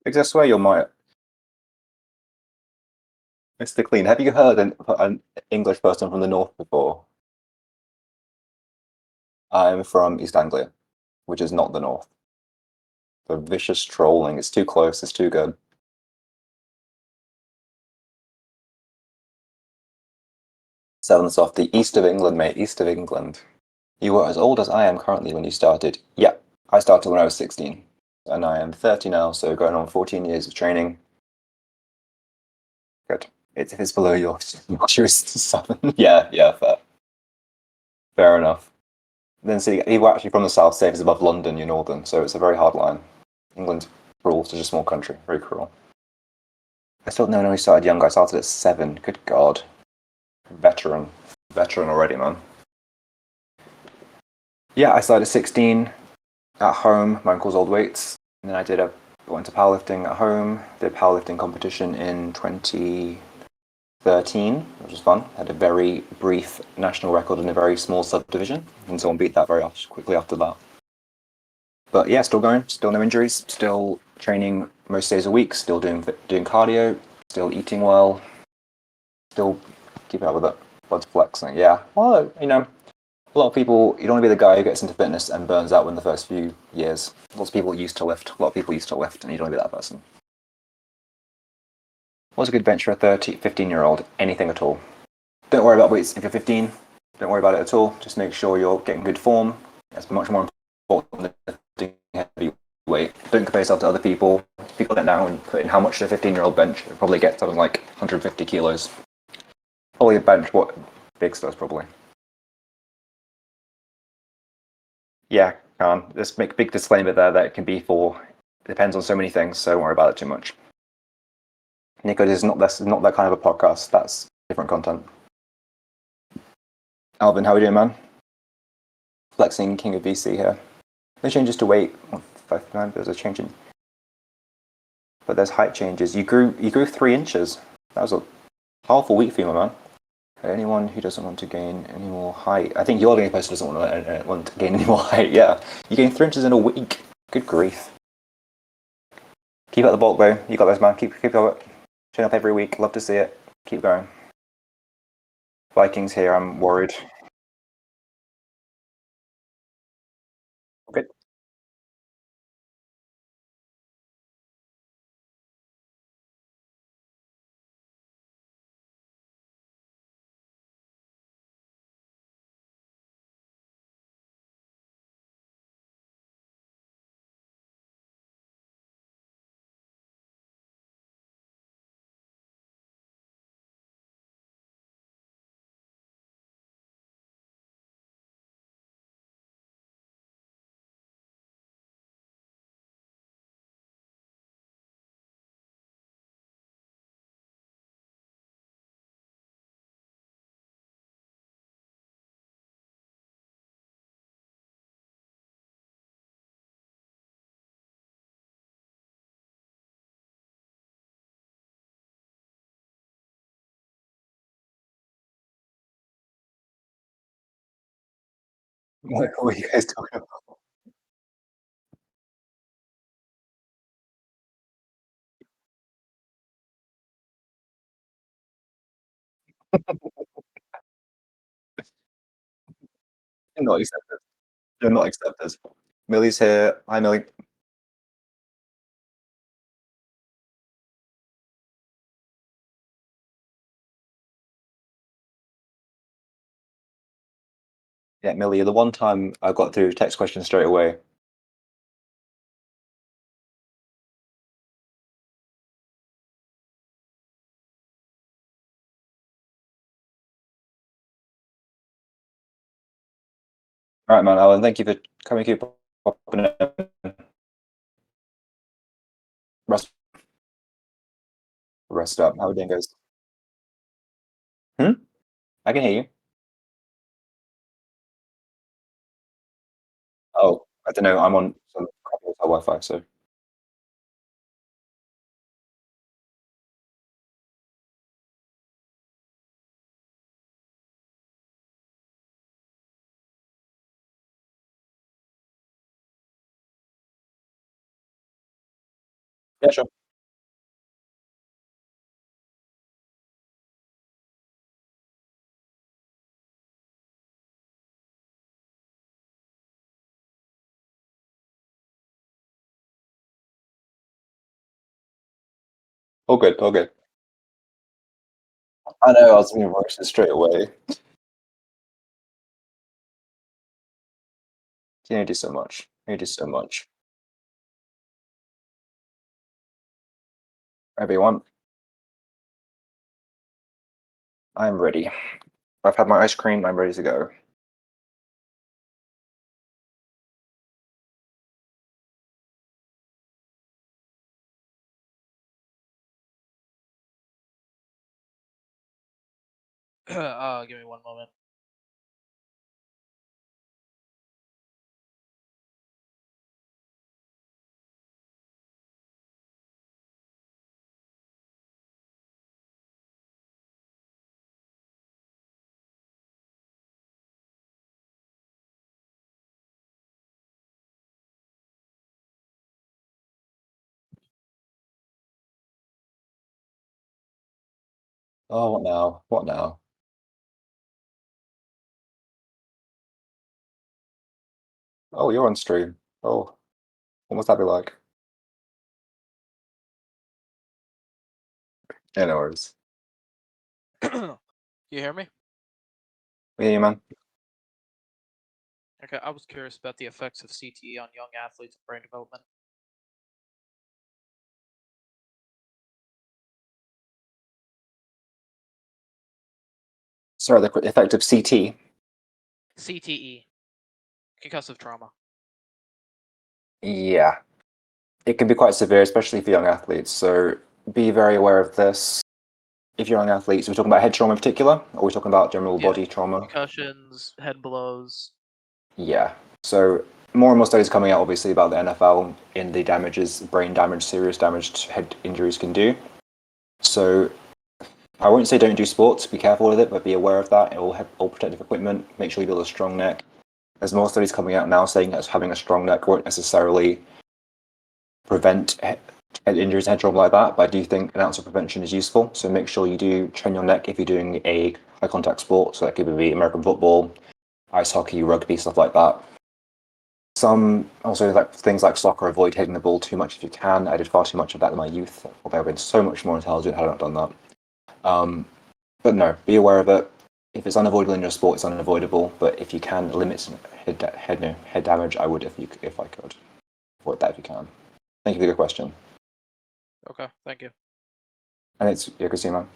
Because I swear you're my Mr. Clean. Have you heard an English person from the north before? I'm from East Anglia, which is not the north. The vicious trolling. It's too close. It's too good. Seventh off the east of England, mate. East of England. You were as old as I am currently when you started. Yeah, I started when I was 16, and I am 30 now, so going on 14 years of training. Good. If it's below yours, 7. Yeah, yeah, fair enough. Then see, you were actually from the south, say it's above London, you're northern, so it's a very hard line. England's cruel, such a small country, very cruel. I still know when I started younger. I started at 7. Good God, veteran, veteran already, man. Yeah, I started at 16 at home. My uncle's old weights, and then went to powerlifting at home. Did a powerlifting competition in 2013, which was fun. Had a very brief national record in a very small subdivision, and someone beat that very quickly after that. But yeah, still going, still no injuries, still training most days a week, still doing cardio, still eating well, still keeping up with it. Lots of flexing. Yeah. Well, a lot of people, you don't want to be the guy who gets into fitness and burns out in the first few years. Lots of people used to lift. A lot of people used to lift, and you don't want to be that person. What's a good bench for a 30, 15-year-old? Anything at all. Don't worry about weights if you're 15. Don't worry about it at all. Just make sure you're getting good form. That's much more important than lifting heavy weight. Don't compare yourself to other people. If you got it now and put in how much a 15-year-old bench, it'll probably get something like 150 kilos. Probably a bench what Big does, probably. Yeah, just make a big disclaimer there that it can be for, it depends on so many things, so don't worry about it too much. Nico, this is not that kind of a podcast. That's different content. Alvin, how are we doing, man? Flexing King of BC here. No changes to weight. 5'9", there's a change in, but there's height changes. You grew 3 inches. That was a powerful week for you, my man. Anyone who doesn't want to gain any more height. I think you're the only person who doesn't want to gain any more height. Yeah, you gained 3 inches in a week. Good grief. Keep up the bulk, though. You got this, man. Keep up. Turn up every week. Love to see it. Keep going. Vikings here. I'm worried. Okay. What are you guys talking about? You're not accepted. You're not accepted. Millie's here. Hi, Millie. Yeah, Millie, the one time I got through text questions straight away. All right, man, Alan, thank you for coming. Keep popping in. Rest, rest up. How are you doing, guys? Hmm? I can hear you. Oh, I don't know. I'm on some Wi-Fi, so Yeah, sure. All good, all good. I know I was being roasted straight away. You need to do so much. You need to do so much. Whatever you want. I'm ready. I've had my ice cream. I'm ready to go. Give me one moment. Oh, what now? What now? Oh, you're on stream. Oh, what must that be like? Yeah, no worries. You hear me? Yeah, man. Okay, I was curious about the effects of CTE on young athletes and brain development. Sorry, the effect of CT. CTE, concussive trauma. Yeah, it can be quite severe, especially for young athletes. So be very aware of this. If you're young athletes, are we talking about head trauma in particular, or are we talking about general Yeah, body trauma? concussions, head blows. Yeah. So more and more studies coming out, obviously, about the NFL in the damages, brain damage, serious damage head injuries can do. So I won't say don't do sports. Be careful with it, but be aware of that. It will have all protective equipment. Make sure you build a strong neck. There's more studies coming out now saying that having a strong neck won't necessarily prevent head injuries, head trauma like that. But I do think an ounce of prevention is useful. So make sure you do train your neck if you're doing a high contact sport. So that could be American football, ice hockey, rugby, stuff like that. Some also like things like soccer, avoid hitting the ball too much if you can. I did far too much of that in my youth, although I've been so much more intelligent had I not done that. But no, be aware of it. If it's unavoidable in your sport, it's unavoidable. But if you can limit head damage, I would if I could avoid that if you can. Thank you for the good question. Okay, thank you. And it's Yakosima.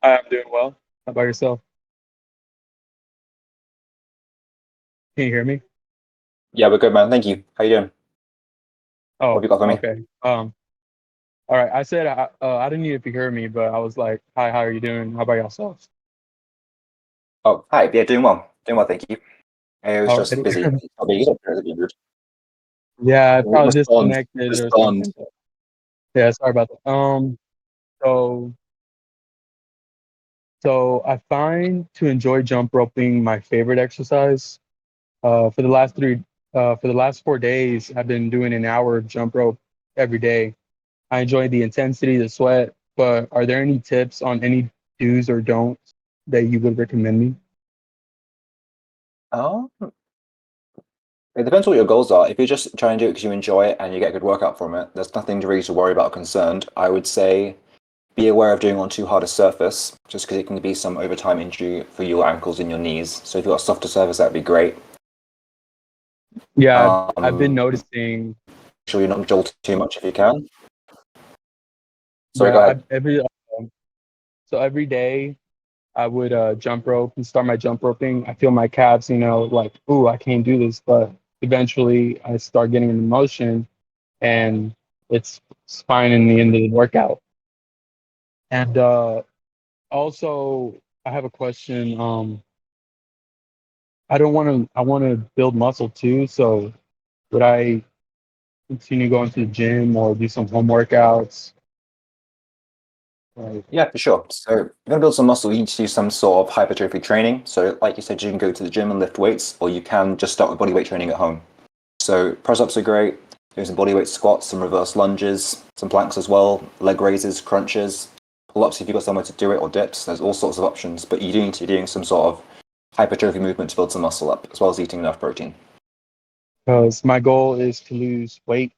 I'm doing well. How about yourself? Can you hear me? Yeah, we're good, man. Thank you. How you doing? What have Oh, you got for me? okay. All right. I said I didn't know if you heard me, but I was like, "Hi, how are you doing? How about yourself?" Oh, hi. Yeah, doing well. Doing well, thank you. I was All just right. busy. Probably you don't be rude. Yeah, I probably Respond. disconnected or Respond. something. Yeah, sorry about that. So so I find to enjoy jump roping my favorite exercise. For the last for the last 4 days, I've been doing an hour of jump rope every day. I enjoy the intensity, the sweat, but are there any tips on any do's or don'ts that you would recommend me? Oh, it depends what your goals are. If you're just trying to do it because you enjoy it and you get a good workout from it, there's nothing to really to worry about or concerned. I would say be aware of doing on too hard a surface, just because it can be some overtime injury for your ankles and your knees. So if you've got a softer surface, that'd be great. Yeah, I've been Um, noticing. sure you're not jolted too much if you can. Sorry, go Yeah, ahead. so every day I would jump rope and start my jump roping. I feel my calves, like, ooh, I can't do this, but eventually I start getting in the motion, and it's fine in the end of the workout. And also, I have a question. I don't want to. I want to build muscle too. So would I continue going to the gym or do some home workouts? Like, Yeah, for sure. So, if you're going to build some muscle, you need to do some sort of hypertrophy training. So, like you said, you can go to the gym and lift weights, or you can just start with bodyweight training at home. So, press ups are great. Doing some bodyweight squats, some reverse lunges, some planks as well, leg raises, crunches, pull ups if you've got somewhere to do it, or dips. There's all sorts of options, but you do need to be doing some sort of hypertrophy movement to build some muscle up, as well as eating enough protein. because my goal is to lose weight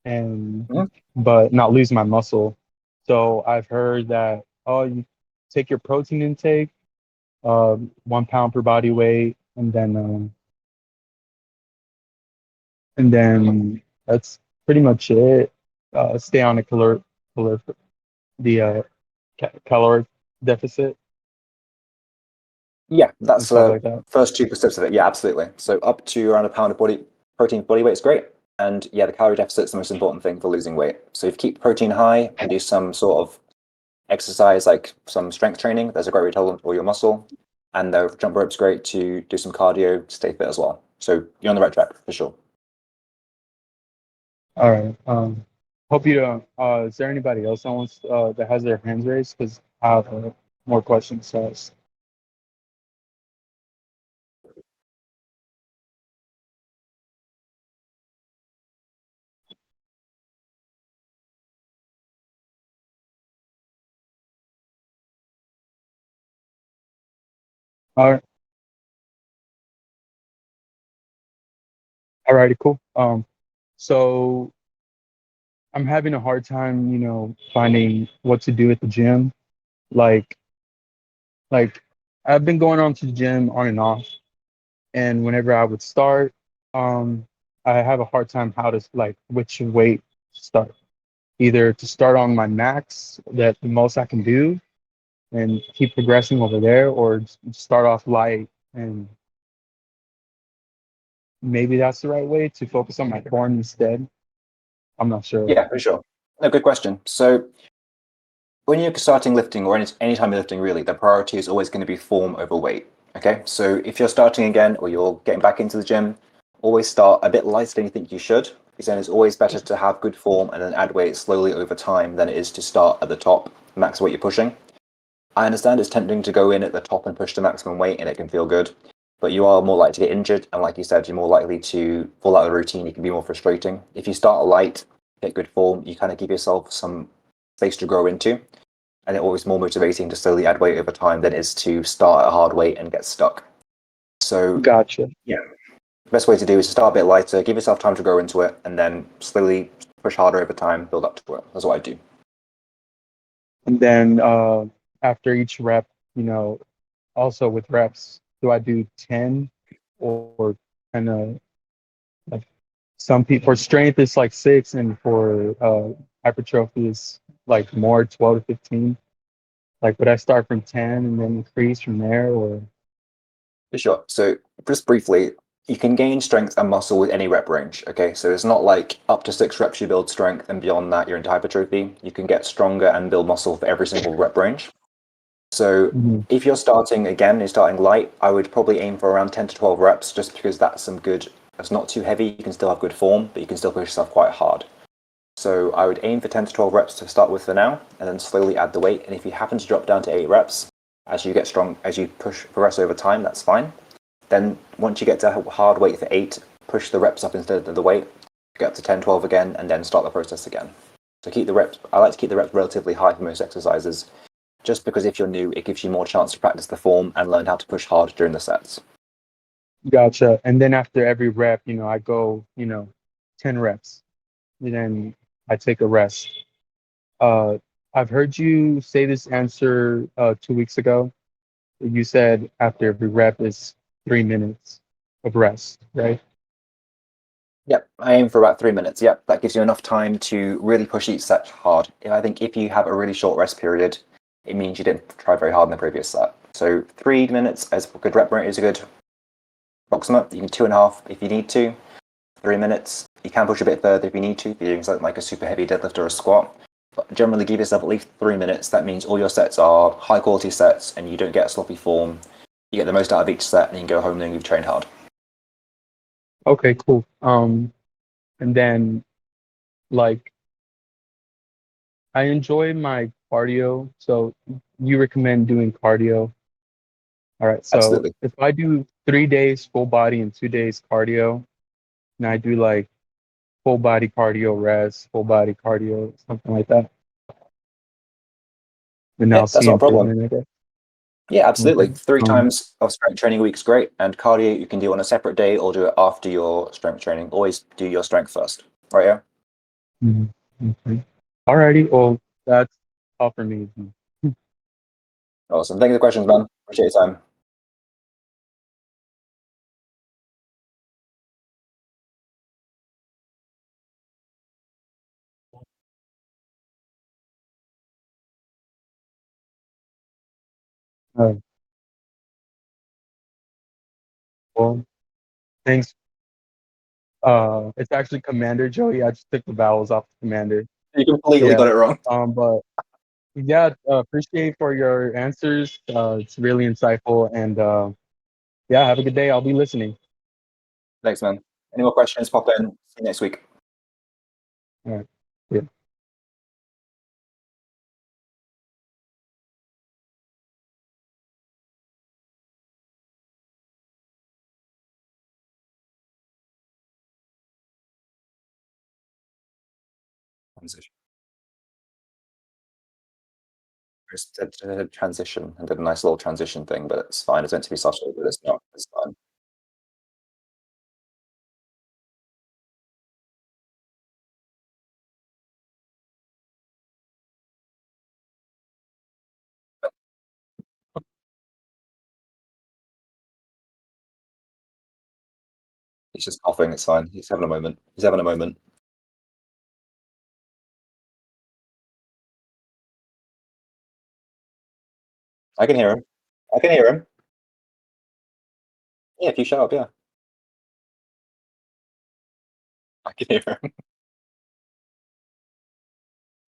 and Mhm. but not lose my muscle. So I've heard that you take your protein intake, 1 pound per body weight, and then that's pretty much it. Stay on a the caloric deficit Yeah, and that's stuff the like that. first two steps of it. Yeah, absolutely. So up to around a pound of body protein body weight is great. And yeah, the calorie deficit is the most important thing for losing weight. So if you keep protein high and do some sort of exercise like some strength training, there's a great way to hold all your muscle. And the jump rope's great to do some cardio to stay fit as well. So you're on the right track for sure. All right. Hope you don't. Is there anybody else that wants that has their hands raised? Because I have more questions to ask. All right. All righty. Cool. So I'm having a hard time, finding what to do at the gym. Like, like I've been going on to the gym on and off, and whenever I would start, um, I have a hard time how to like which weight to start. Either to start on my max, that the most I can do, and keep progressing over there, or start off light and maybe that's the right way to focus on my form instead. I'm not sure. Yeah, for sure. No, good question. So when you're starting lifting or any time you're lifting really, the priority is always going to be form over weight. Okay, so if you're starting again or you're getting back into the gym, always start a bit lighter than you think you should, because then it's always better to have good form and then add weight slowly over time than it is to start at the top, max weight you're pushing. I understand it's tempting to go in at the top and push the maximum weight and it can feel good, but you are more likely to get injured, and like you said, you're more likely to fall out of the routine. It can be more frustrating. If you start light, get good form, you kind of give yourself some space to grow into, and it's always more motivating to slowly add weight over time than it is to start at a hard weight and get stuck. So Gotcha. yeah, the best way to do is to start a bit lighter, give yourself time to grow into it, and then slowly push harder over time, build up to it. That's what I do. And then after each rep, also with reps, do I do 10 or kind of like some people for strength it's like 6 and for hypertrophy is like more 12 to 15. Like would I start from 10 and then increase from there or For sure. So just briefly, you can gain strength and muscle with any rep range. Okay, so it's not like up to 6 reps you build strength and beyond that you're into hypertrophy. You can get stronger and build muscle for every single rep range. So Mhm. if you're starting again, you're starting light, I would probably aim for around 10 to 12 reps just because that's some good, it's not too heavy, you can still have good form, but you can still push yourself quite hard. So I would aim for 10 to 12 reps to start with for now, and then slowly add the weight. And if you happen to drop down to 8 reps, as you get strong, as you progress over time, that's fine. Then once you get to hard weight for 8, push the reps up instead of the weight, get up to 10, 12 again, and then start the process again. So keep the reps, I like to keep the reps relatively high for most exercises, just because if you're new, it gives you more chance to practice the form and learn how to push hard during the sets. Gotcha. And then after every rep, I go, 10 reps. And then I take a rest. Uh, I've heard you say this answer 2 weeks ago. You said after every rep is 3 minutes of rest, right? Yep, I aim for about 3 minutes. Yep, that gives you enough time to really push each set hard. I think if you have a really short rest period, it means you didn't try very hard in the previous set. So 3 minutes as a good rep rate is a good approximate. You can 2.5 if you need to. 3 minutes. You can push a bit further if you need to. If you're doing something like a super heavy deadlift or a squat. But generally, give yourself at least 3 minutes. That means all your sets are high quality sets, and you don't get a sloppy form. You get the most out of each set, and you can go home knowing you've trained hard. Okay, cool. And then like I enjoy my cardio, so you recommend doing cardio. All right, so Absolutely. if I do 3 days full body and 2 days cardio, and I do like full body cardio rest, full body cardio, something like that, then Yeah, I'll that's see not a problem. improvement, I guess. Yeah, absolutely. Okay. 3 times of strength training a week is great, and cardio you can do on a separate day or do it after your strength training. Always do your strength first, right? Yeah. Mhm. Okay. Alrighty, well, that's all for me. Awesome. Thank you for the questions, man. Appreciate your time. Uh, well, thanks. It's actually Commander Joey. I just took the vowels off Commander. You completely Yeah. got it wrong. But yeah, appreciate for your answers. It's really insightful, and yeah, have a good day. I'll be listening. Thanks, man. Any more questions? Pop in. See you next week. All right. Yeah. Transition. Just a transition and did a nice little transition thing, but it's fine. It's meant to be subtle, but it's not. It's fine. He's just coughing. It's fine. He's having a moment. He's having a moment. I can hear him. I can hear him. Yeah, if you shut up, yeah. I can hear him.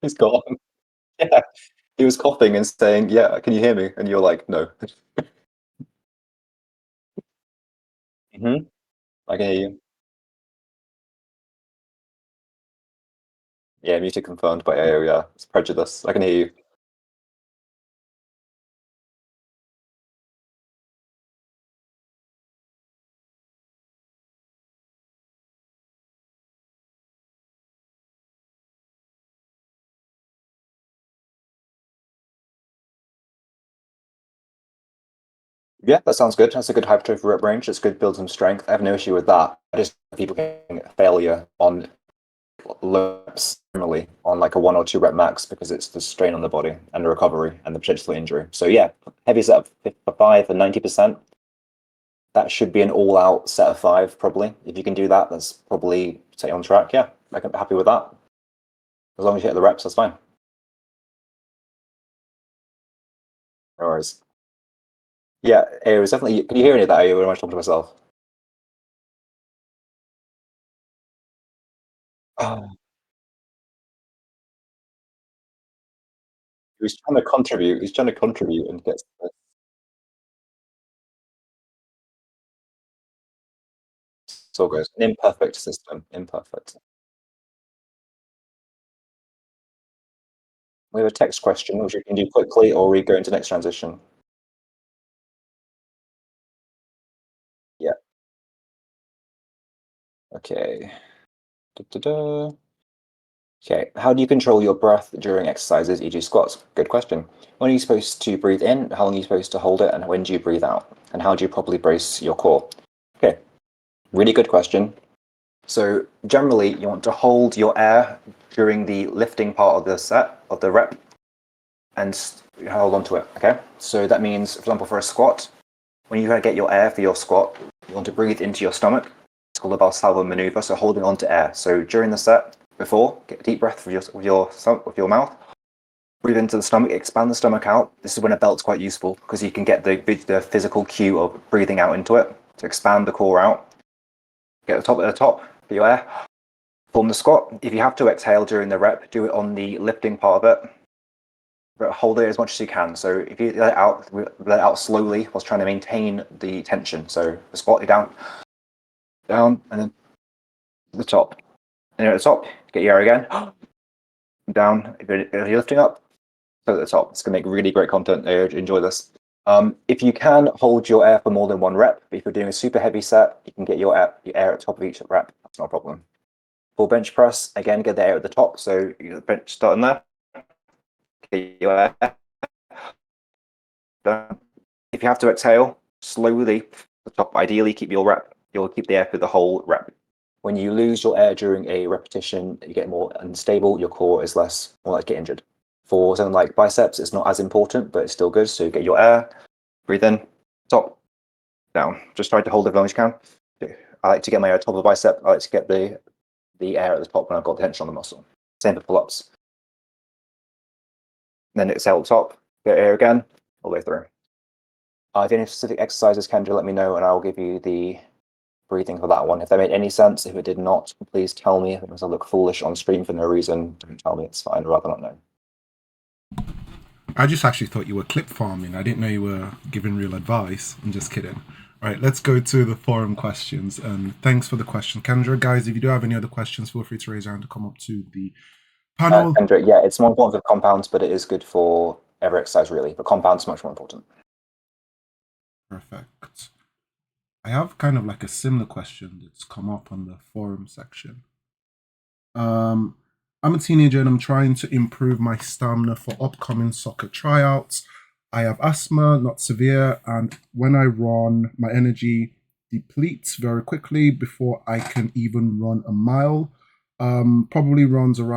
He's gone. Yeah. He was coughing and saying, "Yeah, can you hear me?" And you're like, "No." I can hear you. Yeah, muted confirmed by AO. Yeah, it's prejudice. I can hear you. Yeah, that sounds good. That's a good hypertrophy rep range. It's good, build some strength. I have no issue with that. I just people getting failure on low reps generally on like a 1 or 2 rep max because it's the strain on the body and the recovery and the potential injury. So yeah, heavy set of 5 and 90%. That should be an all-out set of 5 probably. If you can do that, that's probably set you on track. Yeah, I'm happy with that. As long as you hit the reps, that's fine. No worries. Yeah, it was definitely. Can you hear any of that? Or am I talking to myself? Oh, he was trying to contribute. He's trying to contribute and get. It's all good. An imperfect system. Imperfect. We have a text question, which we can do quickly, or we go into next transition. Yeah. Okay. Da-da-da. Okay. How do you control your breath during exercises, e.g., squats? Good question. When are you supposed to breathe in? How long are you supposed to hold it? And when do you breathe out? And how do you properly brace your core? Okay. Really good question. So generally, you want to hold your air during the lifting part of the set of the rep, and hold on to it. Okay. So that means, for example, for a squat, when you get your air for your squat, you want to breathe into your stomach. It's called the Valsalva maneuver. So holding on to air. So during the set, before, get a deep breath with your mouth. Breathe into the stomach, expand the stomach out. This is when a belt's quite useful because you can get the physical cue of breathing out into it to expand the core out. Get the top at the top, get your air. Form the squat. If you have to exhale during the rep, do it on the lifting part of it. But hold it as much as you can. So if you let it out slowly whilst trying to maintain the tension. So the squat, you down, and then the top. And at the top, get your air again. Down. If you're lifting up, so at the top. It's going to make really great content. Enjoy this. If you can hold your air for more than one rep, if you're doing a super heavy set, you can get your air at the top of each rep. That's not a problem. For bench press, again, get the air at the top. So you bench starting there. Get your air. Done. If you have to exhale, slowly the top. Ideally, keep your rep. You'll keep the air for the whole rep. When you lose your air during a repetition, you get more unstable. Your core is more likely to get injured. For something like biceps, it's not as important, but it's still good. So you get your air, breathe in, top, down. Just try to hold it as long as you can. I like to get my air at the top of the bicep. I like to get the air at the top when I've got tension on the muscle. Same for pull-ups. Then exhale at the top, get air again, all the way through. If you have any specific exercises, Kendra, let me know and I'll give you the breathing for that one. If that made any sense, if it did not, please tell me. If it was I look foolish on stream for no reason, don't tell me, it's fine, I'd rather not know. I just actually thought you were clip farming. I didn't know you were giving real advice. I'm just kidding. All right, let's go to the forum questions. And thanks for the question, Kendra. Guys, if you do have any other questions, feel free to raise your hand to come up to the panel. Kendra, yeah, it's more important for compounds, but it is good for every exercise, really. But compounds are much more important. Perfect. I have kind of like a similar question that's come up on the forum section. I'm a teenager and I'm trying to improve my stamina for upcoming soccer tryouts. I have asthma, not severe, and when I run, my energy depletes very quickly before I can even run a mile. Probably runs out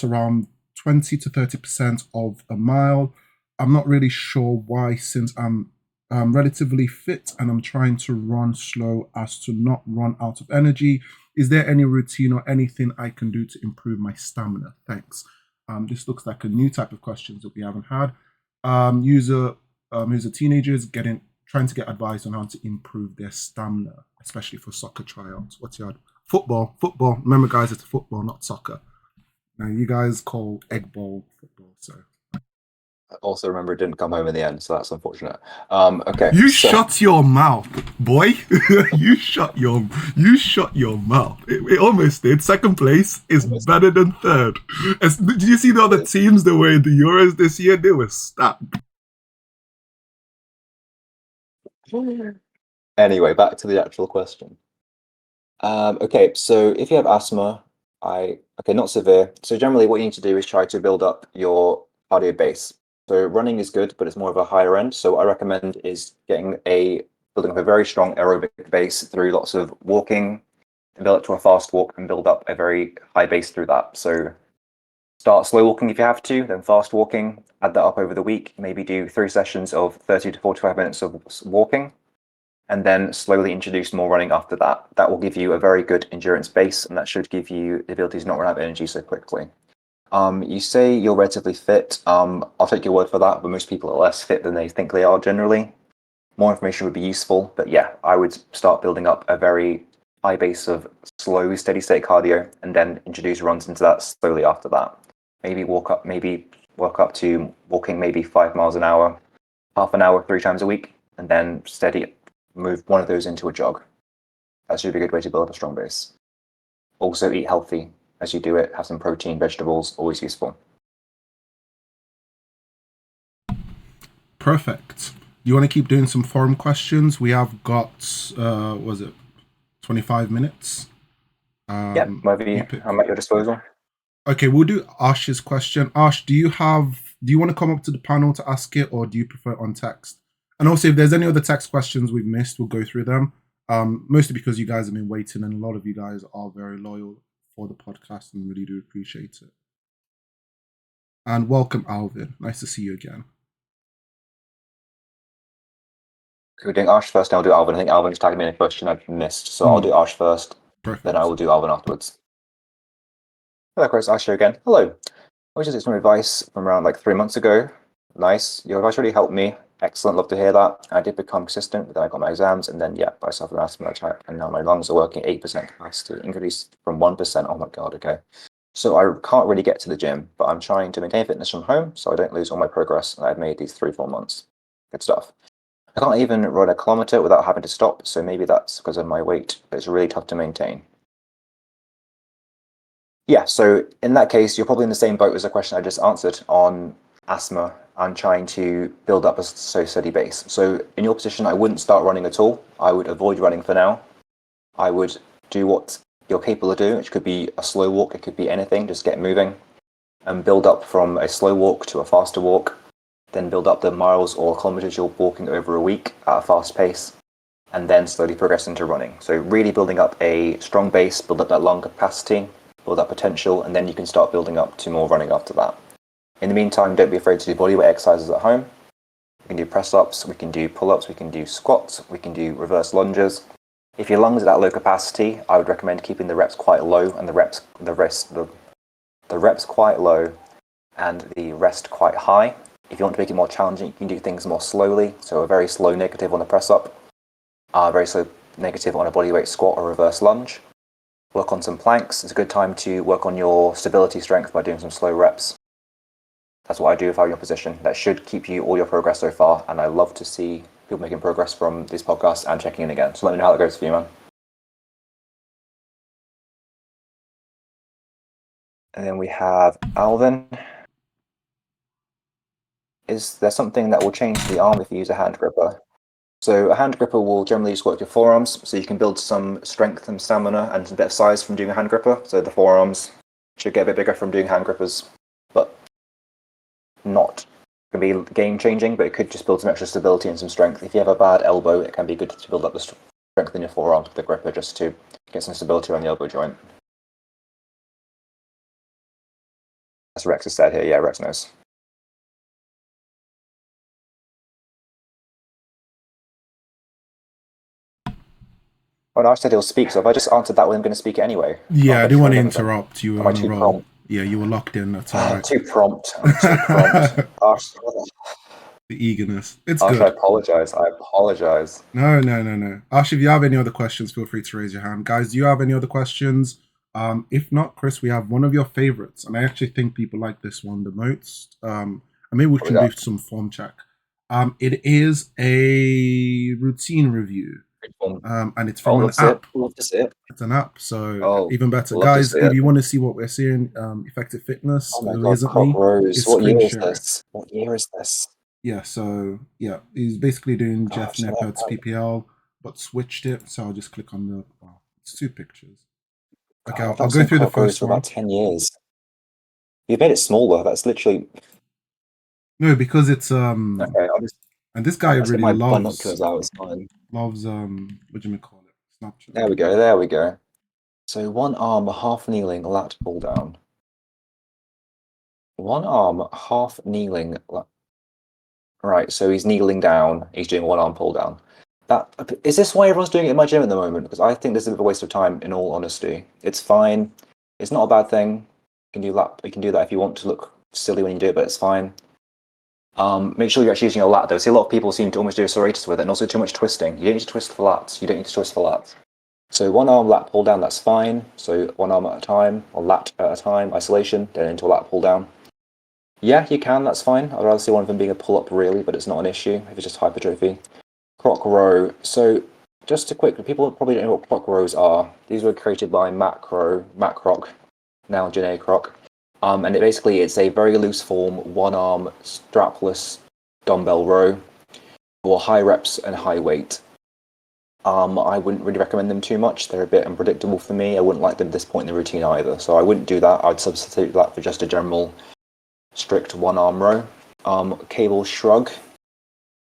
around 20 to 30% of a mile. I'm not really sure why, since I'm relatively fit and I'm trying to run slow as to not run out of energy. Is there any routine or anything I can do to improve my stamina? Thanks. This looks like a new type of questions that we haven't had. User teenagers trying to get advice on how to improve their stamina, especially for soccer tryouts. What's your football? Remember, guys, it's football, not soccer. Now, you guys call egg bowl football, so. Also, remember, it didn't come home in the end, so that's unfortunate. Okay. You shut your mouth, boy. you shut your mouth. It almost did. Second place is better than third. Did you see the other teams that were in the Euros this year? They were stacked. Anyway, back to the actual question. Okay, so if you have asthma, not severe. So generally what you need to do is try to build up your cardio base. So running is good, but it's more of a higher end. So what I recommend is building up a very strong aerobic base through lots of walking, and build up to a fast walk and build up a very high base through that. So start slow walking if you have to, then fast walking, add that up over the week, maybe do 3 sessions of 30 to 45 minutes of walking, and then slowly introduce more running after that. That will give you a very good endurance base, and that should give you the ability to not run out of energy so quickly. You say you're relatively fit. I'll take your word for that, but most people are less fit than they think they are generally. More information would be useful, but yeah, I would start building up a very high base of slow, steady state cardio, and then introduce runs into that slowly after that. Maybe work up to walking maybe 5 miles an hour, half an hour, 3 times a week, and then move one of those into a jog. That should be a good way to build up a strong base. Also eat healthy as you do it, have some protein, vegetables, always useful. Perfect. You want to keep doing some forum questions? We have got, 25 minutes? Yeah, I'm at your disposal. Okay, we'll do Ash's question. Ash, do you want to come up to the panel to ask it, or do you prefer on text? And also, if there's any other text questions we've missed, we'll go through them. Mostly because you guys have been waiting, and a lot of you guys are very loyal for the podcast, and really do appreciate it. And welcome, Alvin. Nice to see you again. We're doing Ash first, and I'll do Alvin. I think Alvin just tagged me in a question I've missed, so I'll do Ash first. Perfect. Then I will do Alvin afterwards. Hello, Chris. Ash here again. Hello. I was just getting some advice from around 3 months ago. Nice. Your advice really helped me. Excellent, love to hear that. I did become consistent, but then I got my exams, and then, yeah, I suffered asthma attack, and now my lungs are working 8% capacity, increased from 1%. Oh my God, okay. So I can't really get to the gym, but I'm trying to maintain fitness from home so I don't lose all my progress that I've made these 3-4 months. Good stuff. I can't even run a kilometer without having to stop, so maybe that's because of my weight, but it's really tough to maintain. Yeah, so in that case, you're probably in the same boat as the question I just answered on asthma and trying to build up a steady base. So in your position, I wouldn't start running at all. I would avoid running for now. I would do what you're capable of doing, which could be a slow walk, it could be anything, just get moving and build up from a slow walk to a faster walk, then build up the miles or kilometers you're walking over a week at a fast pace, and then slowly progress into running. So really building up a strong base, build up that lung capacity, build up potential, and then you can start building up to more running after that. In the meantime, don't be afraid to do bodyweight exercises at home. We can do press-ups, we can do pull-ups, we can do squats, we can do reverse lunges. If your lungs are at low capacity, I would recommend keeping the reps quite low and the reps quite low and the rest quite high. If you want to make it more challenging, you can do things more slowly. So a very slow negative on a press-up, very slow negative on a bodyweight squat or reverse lunge. Work on some planks. It's a good time to work on your stability strength by doing some slow reps. That's what I do if I'm in your position. That should keep you all your progress so far, and I love to see people making progress from these podcasts and checking in again. So let me know how it goes for you, man. And then we have Alvin. Is there something that will change the arm if you use a hand gripper? So a hand gripper will generally just work your forearms, so you can build some strength and stamina and a bit of size from doing a hand gripper. So the forearms should get a bit bigger from doing hand grippers, but not going to be game changing, but it could just build some extra stability and some strength. If you have a bad elbow, it can be good to build up the strength in your forearms with the gripper just to get some stability around the elbow joint. As Rex has said here, yeah, Rex knows. Oh, no, I said he'll speak, so if I just answered that, well, I'm going to speak it anyway. Yeah, I didn't want to interrupt. You were Am I on a too roll. prompt? Yeah, you were locked in. That's all I'm right. too prompt. I'm too prompt. Gosh, The eagerness. It's Ash, good. I apologize. I apologize. No. Ash, if you have any other questions, feel free to raise your hand. Guys, do you have any other questions? If not, Chris, we have one of your favorites, and I actually think people like this one the most. And maybe we can do some form check. It is a routine review, and it's from an app. Love to see it. It's an app, so even better. Guys, if you want to see what we're seeing, Effective Fitness, oh my who God, isn't Croc me, Rose. is What year screen is sharing. this? What year is this? Yeah, so yeah, he's basically doing Jeff Gosh, Nippard's PPL, but switched it. So I'll just click on the. Oh, it's 2 pictures. Okay, God, I'll go through the first for one. about 10 years. You've made it smaller. That's literally No, because it's okay. and this guy Let's get really my loves binoculars out. It's fine. what do you call it? Snapchat. There we go. There we go. So one arm half kneeling, lat pull down. One arm half kneeling. Right. So he's kneeling down. He's doing one arm pull down. Is this why everyone's doing it in my gym at the moment? Because I think this is a bit of a waste of time. In all honesty, it's fine. It's not a bad thing. You can do that. You can do that if you want to look silly when you do it, but it's fine. Make sure you're actually using a lat though. See, a lot of people seem to almost do a serratus with it, and also too much twisting. You don't need to twist for lats. You don't need to twist for lats. So one arm lat pull down, that's fine. So one arm at a time, or lat at a time, isolation, then into a lat pull down. Yeah, you can, that's fine. I'd rather see one of them being a pull up really, but it's not an issue if it's just hypertrophy. Croc row. So just a quick, people probably don't know what croc rows are. These were created by Matt Kroc, now Janae Kroc. And it's a very loose form, one arm strapless dumbbell row for high reps and high weight. I wouldn't really recommend them too much. They're a bit unpredictable for me. I wouldn't like them at this point in the routine either. So I wouldn't do that. I'd substitute that for just a general strict one arm row. Cable shrug.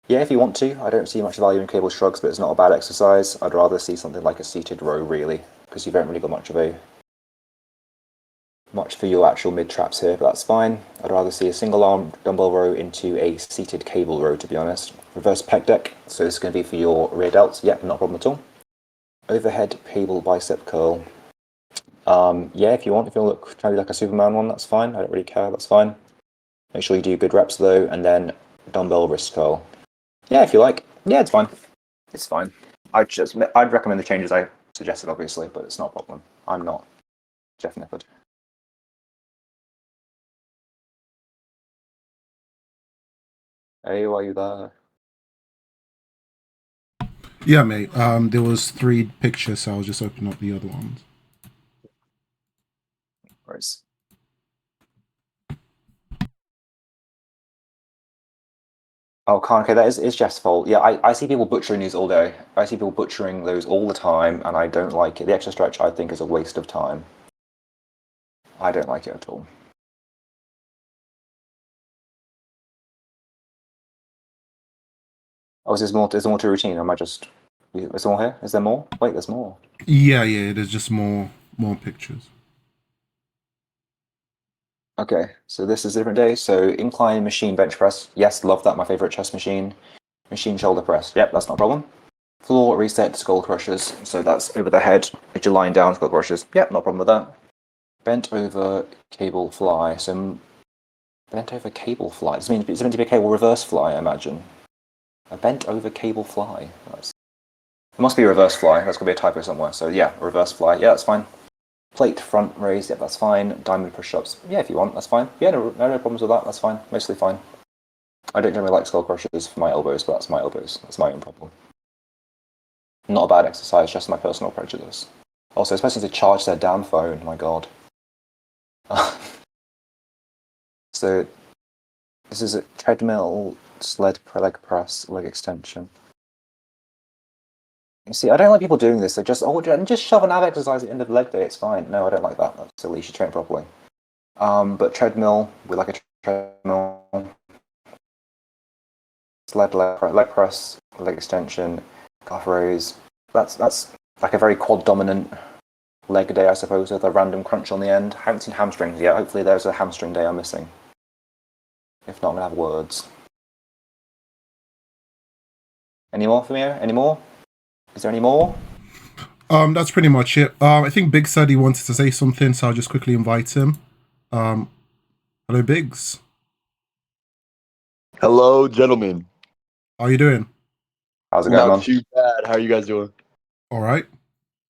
Yeah, if you want to. I don't see much value in cable shrugs, but it's not a bad exercise. I'd rather see something like a seated row really, because you haven't really got much for your actual mid traps here, but that's fine. I'd rather see a single arm dumbbell row into a seated cable row, to be honest. Reverse pec deck, so this is going to be for your rear delts. Yep, not a problem at all. Overhead cable bicep curl. Yeah, if you want to look try to do like a Superman one, that's fine. I don't really care, that's fine. Make sure you do good reps though, and then dumbbell wrist curl. Yeah, if you like. Yeah, it's fine. It's fine. I'd recommend the changes I suggested, obviously, but it's not a problem. I'm not Jeff Nippard. Hey, why are you there? Yeah, mate. There was 3 pictures, so I was just opening up the other ones. Whereas, oh, Khan, okay, that is Jeff's fault. Yeah, I see people butchering these all day. I see people butchering those all the time, and I don't like it. The extra stretch, I think, is a waste of time. I don't like it at all. Oh, is there more to routine? Or am I just... Is there more here? Is there more? Wait, there's more. Yeah, there's just more pictures. Okay, so this is a different day. So incline machine bench press. Yes, love that. My favorite chest machine. Machine shoulder press. Yep, that's not a problem. Floor reset skull crushers. So that's over the head. If you're lying down, skull crushers. Yep, no problem with that. Bent over cable fly. So bent over cable fly. It's meant to be a cable reverse fly, I imagine. A bent over cable fly. It must be a reverse fly. That's gonna be a typo somewhere. So yeah, reverse fly. Yeah, that's fine. Plate front raise. Yeah, that's fine. Diamond push-ups. Yeah, if you want, that's fine. Yeah, no problems with that. That's fine. Mostly fine. I don't generally like skull crushers for my elbows, but that's my elbows. That's my own problem. Not a bad exercise, just my personal prejudice. Also, especially to charge their damn phone. My God. So this is a treadmill, sled leg press, leg extension. You see, I don't like people doing this. They just shove an ab exercise at the end of the leg day. It's fine. No, I don't like that. That's silly. You should train properly. But treadmill, we like a treadmill. Sled leg press, leg extension, calf raise. That's like a very quad dominant leg day, I suppose, with a random crunch on the end. I haven't seen hamstrings yet. Hopefully there's a hamstring day I'm missing. If not, I'm gonna have words. Any more for me? Any more? Is there any more? That's pretty much it. I think Big said he wanted to say something, so I'll just quickly invite him. Hello, Biggs. Hello, gentlemen. How are you doing? How's it going, Not man? too bad. How are you guys doing? All right.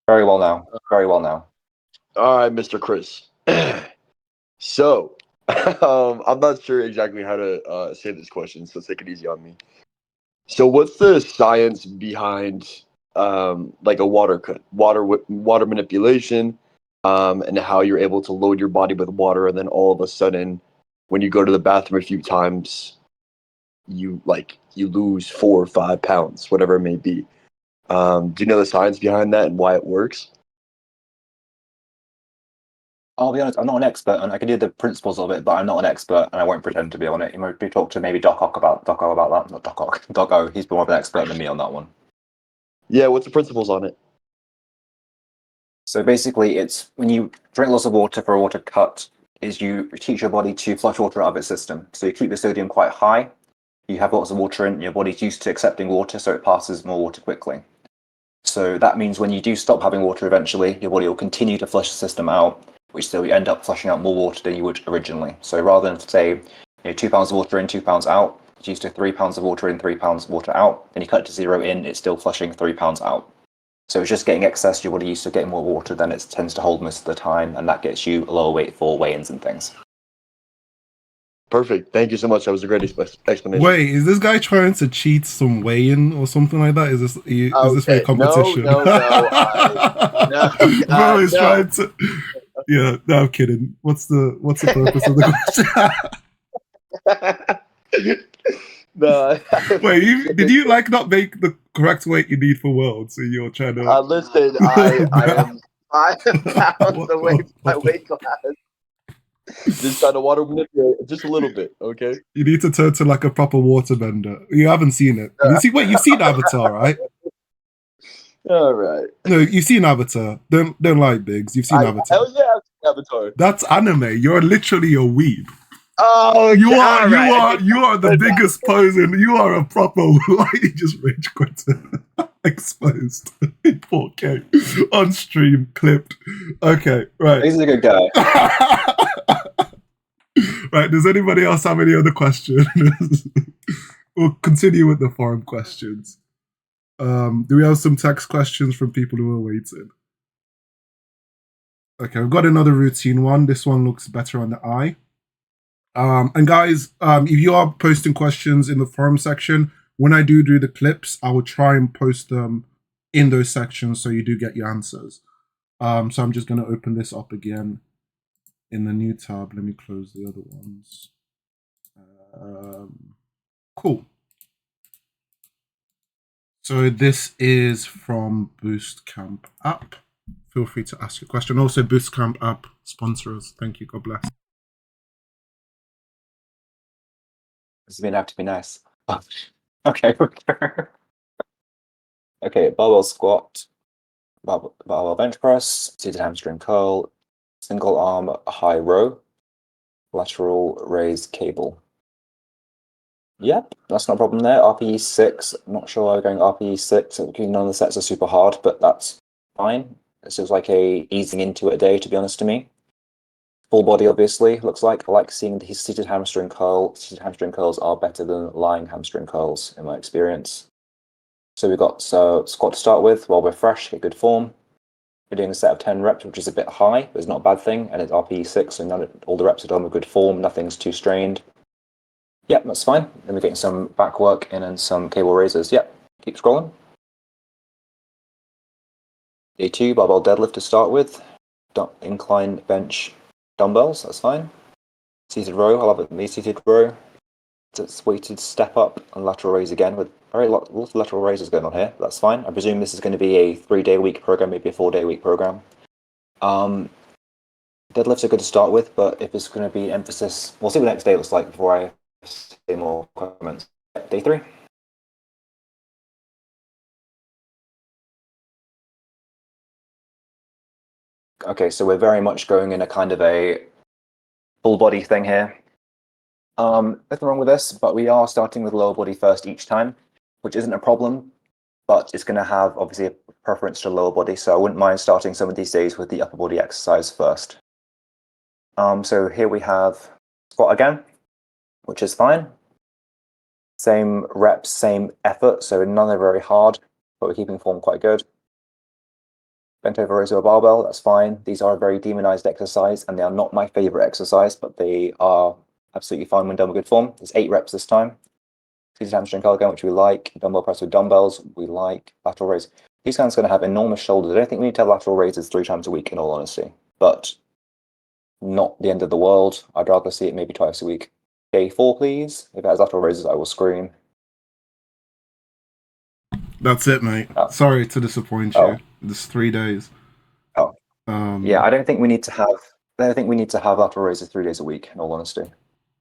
Very well now. Very well now. All right, Mr. Chris. So, I'm not sure exactly how to say this question, so take it easy on me. So, what's the science behind like a water cut, water manipulation, and how you're able to load your body with water, and then all of a sudden, when you go to the bathroom a few times, you lose 4 or 5 pounds, whatever it may be. Do you know the science behind that and why it works? I'll be honest, I'm not an expert, and I can do the principles of it, but I'm not an expert, and I won't pretend to be on it. You might talk to maybe Doc O about that. Not Doc Ock. Doc O. He's more of an expert than me on that one. Yeah, what's the principles on it? So basically, it's when you drink lots of water for a water cut, is you teach your body to flush water out of its system. So you keep the sodium quite high. You have lots of water in. Your body's used to accepting water, so it passes more water quickly. So that means when you do stop having water eventually, your body will continue to flush the system out, which so you end up flushing out more water than you would originally. So rather than say 2 pounds of water in, 2 pounds out, it's used to 3 pounds of water in, 3 pounds of water out. Then you cut it to 0 in, it's still flushing 3 pounds out. So it's just getting excess. Your body used to getting more water than it tends to hold most of the time, and that gets you a lower weight for weigh-ins and things. Perfect. Thank you so much. That was a great explanation. Wait, is this guy trying to cheat some weigh-in or something like that? Is this for a competition? No, Bro is trying to. Yeah, no, I'm kidding. What's the purpose of the question? No. Wait, did you not make the correct weight you need for World? So you're trying to. Listen, I am 5 pounds away from my weight class. Just trying to water manipulate just a little bit, okay? You need to turn to like a proper waterbender. You haven't seen it. You've seen Avatar, right? All right. No, you've seen Avatar. Don't lie, Biggs. You've seen Avatar. Hell yeah, I've seen Avatar. That's anime. You're literally a weeb. Oh, you are the biggest poser. You are a proper. You just rage quit. Exposed in 4K on stream, clipped. Okay, right. He's a good guy. Right. Does anybody else have any other questions? we'll continue with the forum questions. Do we have some text questions from people who are waiting? Okay, we've got another routine one. This one looks better on the eye. And guys, if you are posting questions in the forum section, when I do the clips, I will try and post them in those sections so you do get your answers. So I'm just going to open this up again in the new tab. Let me close the other ones. Cool. So this is from Boostcamp app. Feel free to ask your question. Also, Boostcamp app sponsor us. Thank you. God bless. This is going to have to be nice. Okay. Okay, barbell squat, barbell bench press, seated hamstring curl, single arm high row, lateral raised cable. Yep, that's not a problem there. RPE 6, not sure I'm going RPE 6. None of the sets are super hard, but that's fine. This is like a easing into it a day, to be honest to me. Full body, obviously, looks like. I like seeing his seated hamstring curl. Seated hamstring curls are better than lying hamstring curls, in my experience. So we've got squat to start with. While we're fresh, get good form. We're doing a set of 10 reps, which is a bit high, but it's not a bad thing. And it's RPE 6, so all the reps are done with good form. Nothing's too strained. Yep, that's fine. Then we're getting some back work in and some cable raises. Yep, keep scrolling. Day 2, barbell deadlift to start with. Incline bench dumbbells, that's fine. Seated row, I love it. Seated row. It's weighted step up and lateral raise again with lots of lateral raises going on here. That's fine. I presume this is going to be a 3-day-a-week program, maybe a 4-day-a-week program. Deadlifts are good to start with, but if it's going to be emphasis, we'll see what the next day looks like before I say more comments. Day 3. Okay, so we're very much going in a kind of a full body thing here. Nothing wrong with this, but we are starting with lower body first each time, which isn't a problem, but it's going to have obviously a preference to lower body, so I wouldn't mind starting some of these days with the upper body exercise first. So here we have squat again, which is fine. Same reps, same effort, so none are very hard, but we're keeping form quite good. Bent over rows of a barbell, that's fine. These are a very demonized exercise, and they are not my favorite exercise, but they are absolutely fine when done with good form. There's 8 reps this time. Seated hamstring curl again, which we like. Dumbbell press with dumbbells, we like. Lateral raise. These guys are going to have enormous shoulders. I don't think we need to have lateral raises 3 times a week, in all honesty, but not the end of the world. I'd rather see it maybe twice a week. Day 4, please. If it has lateral raises, I will scream. That's it, mate. Oh. Sorry to disappoint you. It's 3 days. Oh. Yeah, I don't think we need to have. I don't think we need to have lateral raises 3 days a week, in all honesty.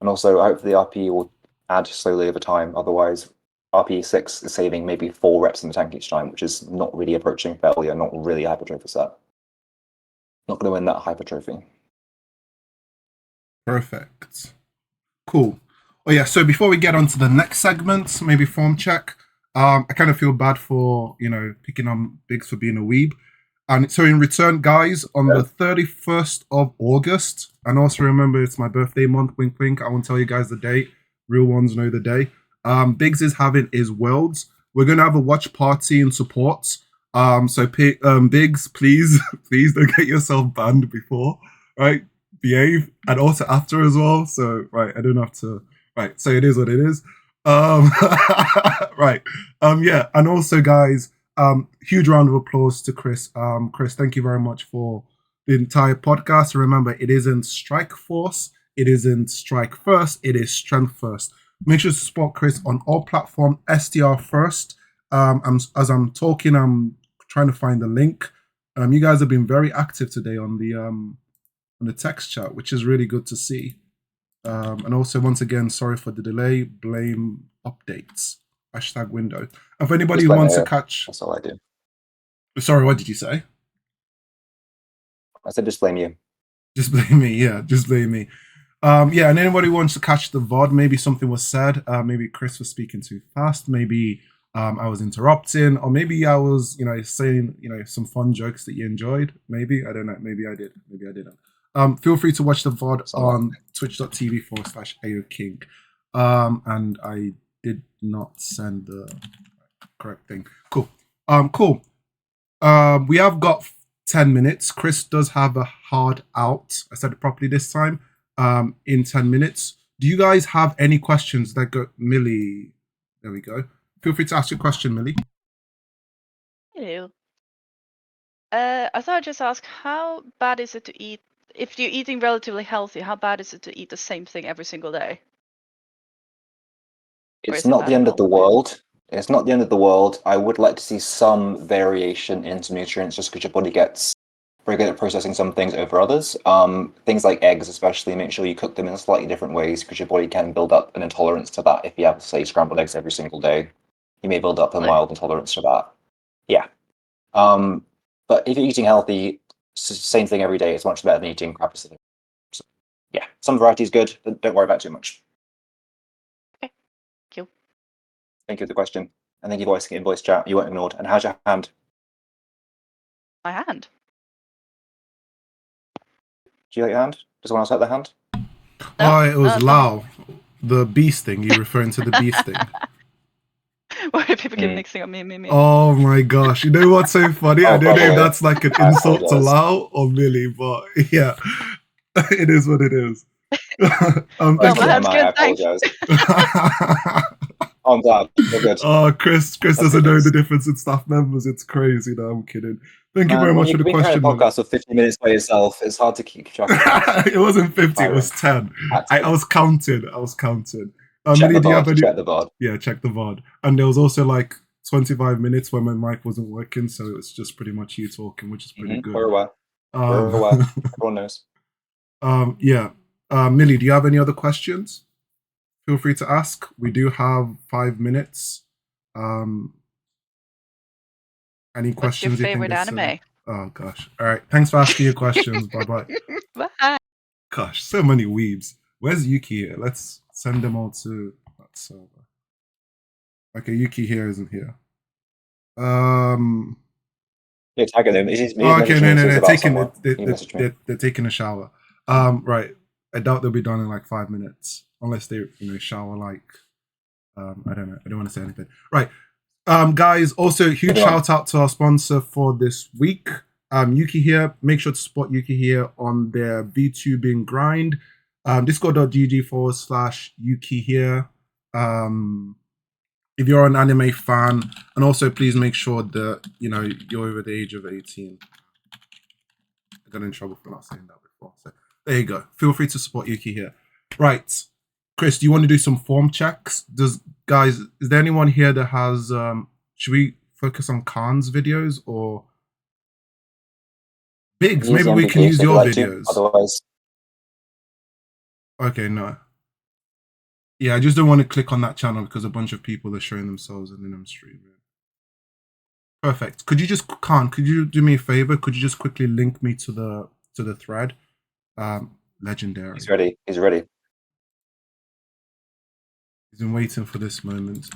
And also, hopefully, the RPE will add slowly over time. Otherwise, RPE 6 is saving maybe 4 reps in the tank each time, which is not really approaching failure, not really a hypertrophy set. Not going to win that hypertrophy. Perfect. Cool. Oh yeah, so before we get on to the next segment, maybe form check, I kind of feel bad for, picking on Biggs for being a weeb. And so in return, guys, on the 31st of August, and also remember it's my birthday month, wink wink, I won't tell you guys the date. Real ones know the day. Biggs is having his Worlds. We're going to have a watch party in support. So Biggs, please don't get yourself banned before, right? Behave, and also after as well. So right, I don't have to. Right, so it is what it is. Right. Yeah, and also guys, huge round of applause to Chris. Chris, thank you very much for the entire podcast. Remember, it isn't strike force, it isn't strike first, it is strength first. Make sure to support Chris on all platforms, STR first. As I'm talking, I'm trying to find the link. You guys have been very active today on the text chat, which is really good to see. And also, once again, sorry for the delay. Blame updates. #window. If anybody who wants to catch... That's all I do. Sorry, what did you say? I said just blame you. Just blame me, yeah. Just blame me. Yeah, and anybody who wants to catch the VOD, maybe something was said. Maybe Chris was speaking too fast. Maybe I was interrupting. Or maybe I was, saying, some fun jokes that you enjoyed. Maybe. I don't know. Maybe I did. Maybe I didn't. Feel free to watch the VOD on twitch.tv/AOKing. And I did not send the correct thing. Cool. Cool. We have got 10 minutes. Chris does have a hard out. I said it properly this time. In 10 minutes. Do you guys have any questions that go Millie? There we go. Feel free to ask your question, Millie. Hello. I thought I'd just ask, how bad is it to eat, if you're eating relatively healthy, how bad is it to eat the same thing every single day? Or It's is it not bad the end at of the all? world. It's not the end of the world. I would like to see some variation into nutrients just because your body gets very good at processing some things over others. Things like eggs, especially, make sure you cook them in slightly different ways because your body can build up an intolerance to that. If you have, say, scrambled eggs every single day, you may build up a Really? mild intolerance to that. Yeah. But if you're eating healthy, same thing every day is much better than eating crappy stuff. So, yeah, some variety is good, but don't worry about too much. Okay. Cool. Thank you for the question. And thank you for voicing it in voice chat. You weren't ignored. And how's your hand? My hand. Do you like your hand? Does someone else like their hand? Oh, it was no, Lao, the beast thing. You referring to the beast thing? Why do people keep Mm. mixing up me? Oh my gosh! You know what's so funny? I Oh, don't know if probably. that's like an I insult to apologize. Lao or Millie, but yeah, it is what it is. No, Right, my so hand's I good, thanks. apologize. Oh, I'm glad. You're good. Oh, Chris That's doesn't good know news. the difference in staff members. It's crazy. No, I'm kidding. Thank you Man, very when much for you've the been carrying question, a Millie. podcast for 50 minutes by yourself, it's hard to keep track of things. It wasn't 50, it was Tiring. 10. Had to I was counting. check Millie, the do you have VOD. any? Check the VOD. Yeah, check the VOD. And there was also like 25 minutes when my mic wasn't working, so it was just pretty much you talking, which is pretty good. We're aware. We're aware. Um, Everyone knows. yeah. Millie, do you have any other questions? Feel free to ask. We do have 5 minutes. Any What's your questions you think favorite are silly? anime? Oh gosh. All right. Thanks for asking your questions. Bye bye. Bye. Gosh, so many weebs. Where's Yuki here? Let's send them all to that server. Okay, Yuki here isn't here. Yeah, tagging him. He's Oh, okay, messaging no, me no, he's they're about taking somewhere. it. He messaged me. They're taking a shower. Right. I doubt they'll be done in like 5 minutes, unless they, shower like. I don't know. I don't want to say anything. Right. Guys. Also, huge Moving on. shout out to our sponsor for this week. Yuki here. Make sure to support Yuki here on their VTubing grind. Discord.gg/Yuki here. If you're an anime fan, and also please make sure that you're over the age of 18. I got in trouble for not saying that before. So there you go. Feel free to support Yuki here. Right. Chris, do you want to do some form checks? Is there anyone here that has should we focus on Khan's videos or Biggs? He's Maybe the we can MVP, use so if you'd your like to. videos. Otherwise, Okay, no. Yeah, I just don't want to click on that channel because a bunch of people are showing themselves and then I'm streaming. Perfect. Could you do me a favor? Could you just quickly link me to the thread? Legendary. he's ready. He's ready. He's been waiting for this moment.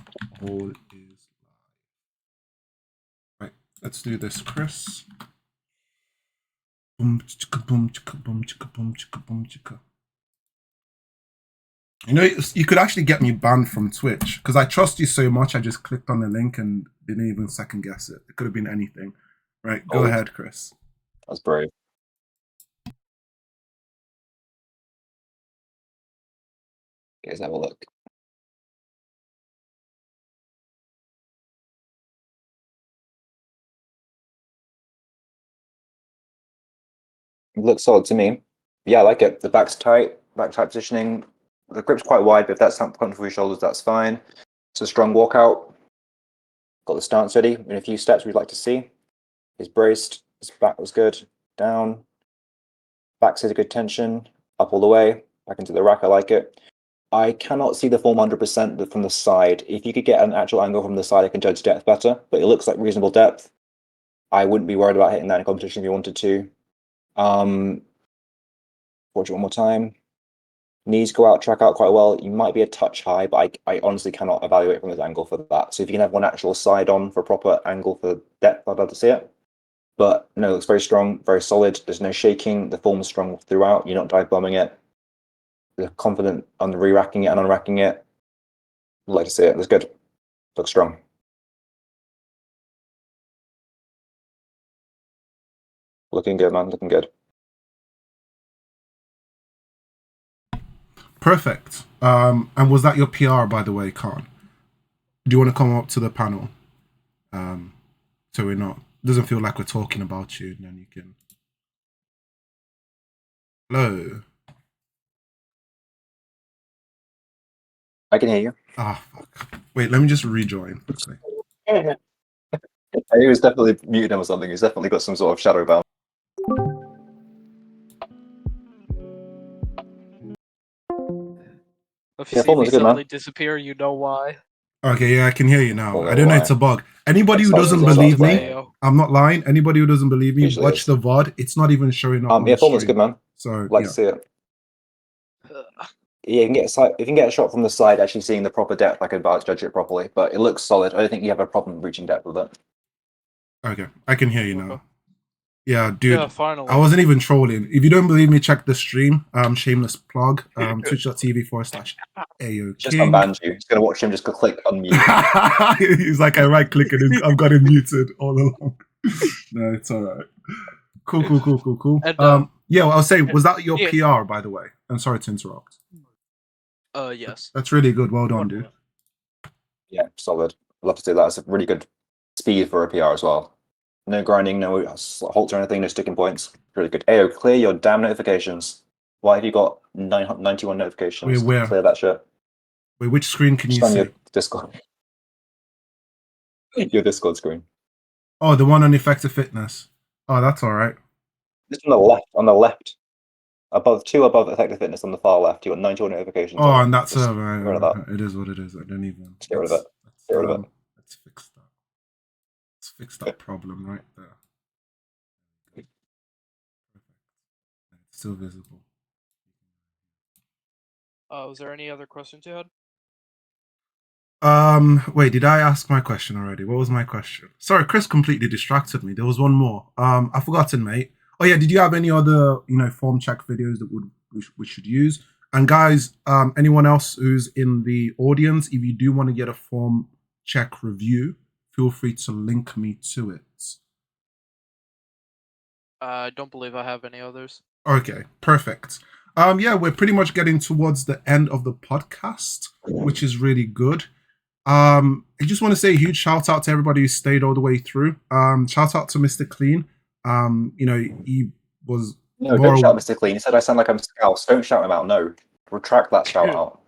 All is live. Right, let's do this, Chris. Boom, chicka, boom, chicka, boom, chicka, boom, chicka, boom, chicka. You could actually get me banned from Twitch because I trust you so much. I just clicked on the link and didn't even second guess it. It could have been anything. Right, go ahead, Chris. That's brave. Let's have a look. It looks solid to me. Yeah, I like it. The back's tight, back tight positioning. The grip's quite wide, but if that's not comfortable for your shoulders, that's fine. It's a strong walkout. Got the stance ready. In a few steps we'd like to see. He's braced. His back was good. Down. Back says a good tension. Up all the way. Back into the rack. I like it. I cannot see the form 100% from the side. If you could get an actual angle from the side, I can judge depth better, but it looks like reasonable depth. I wouldn't be worried about hitting that in competition if you wanted to. Watch it one more time. Knees go out, track out quite well. You might be a touch high, but I honestly cannot evaluate from this angle for that. So if you can have one actual side on for proper angle for depth, I'd love to see it. But no, it looks very strong, very solid. There's no shaking. The form is strong throughout. You're not dive bombing it. You're confident on re-racking it and unracking it. Like to see it. Looks good. Looks strong. Looking good, man. Looking good. Perfect. And was that your PR, by the way, Khan? Do you want to come up to the panel? So we're not doesn't feel like we're talking about you, and then you can. Hello. I can hear you. Ah, fuck. Wait, let me just rejoin quickly. He was definitely muted him or something. He's definitely got some sort of shadow ban. If you Yeah, see Fulton's me a good man. suddenly disappear, you know why. Okay, yeah, I can hear you now. Oh, I don't know why? it's a bug. Anybody who It's doesn't not believe me, playing. I'm not lying. Anybody who doesn't believe me, Usually watch is. the VOD. It's not even showing up on Yeah, the Fulton's a stream. good man. So Like yeah. to see it. Ugh. Yeah, you can get a if you can get a shot from the side, actually seeing the proper depth, I can judge it properly. But it looks solid. I don't think you have a problem reaching depth with it. Okay, I can hear you Okay. now. Yeah, dude. Yeah, finally. I wasn't even trolling. If you don't believe me, check the stream. Shameless plug. Twitch.tv/AO Just King. unbanned you. Just gonna watch him just click unmute. He's like, I right click and I've got him muted all along. No, it's all right. Cool. And, yeah, well, I was saying, was that your yeah. PR, by the way? I'm sorry to interrupt. Yes. That's really good. Well done, One dude. moment. Yeah, solid. Love to see that. It's a really good speed for a PR as well. No grinding, no halts or anything, no sticking points. Really good. AO, clear your damn notifications. Why have you got 91 notifications? Wait, where? Clear that shit. Wait, which screen can you Just on see? your Discord. Your Discord screen. Oh, the one on effective fitness. Oh, that's all right. Just on the left. On the left. Above effective fitness on the far left. You got 91 notifications. Oh, on. and that's Just get rid of that. it is what it is. I don't even. Just get rid of it. Get rid of it. Let's fix that. Let's fix that problem right there. Perfect. It's still visible. Was there any other questions you had? Wait, did I ask my question already? What was my question? Sorry, Chris completely distracted me. There was one more. I've forgotten, mate. Oh yeah, did you have any other, form check videos that we should use? And guys, anyone else who's in the audience, if you do want to get a form check review, feel free to link me to it. I don't believe I have any others. Okay, perfect. Yeah, we're pretty much getting towards the end of the podcast, which is really good. I just want to say a huge shout out to everybody who stayed all the way through. Shout out to Mr. Clean. He was No, don't shout Mr. Clean. He said I sound like I'm Scouse. Don't shout him out. No. Retract that shout out.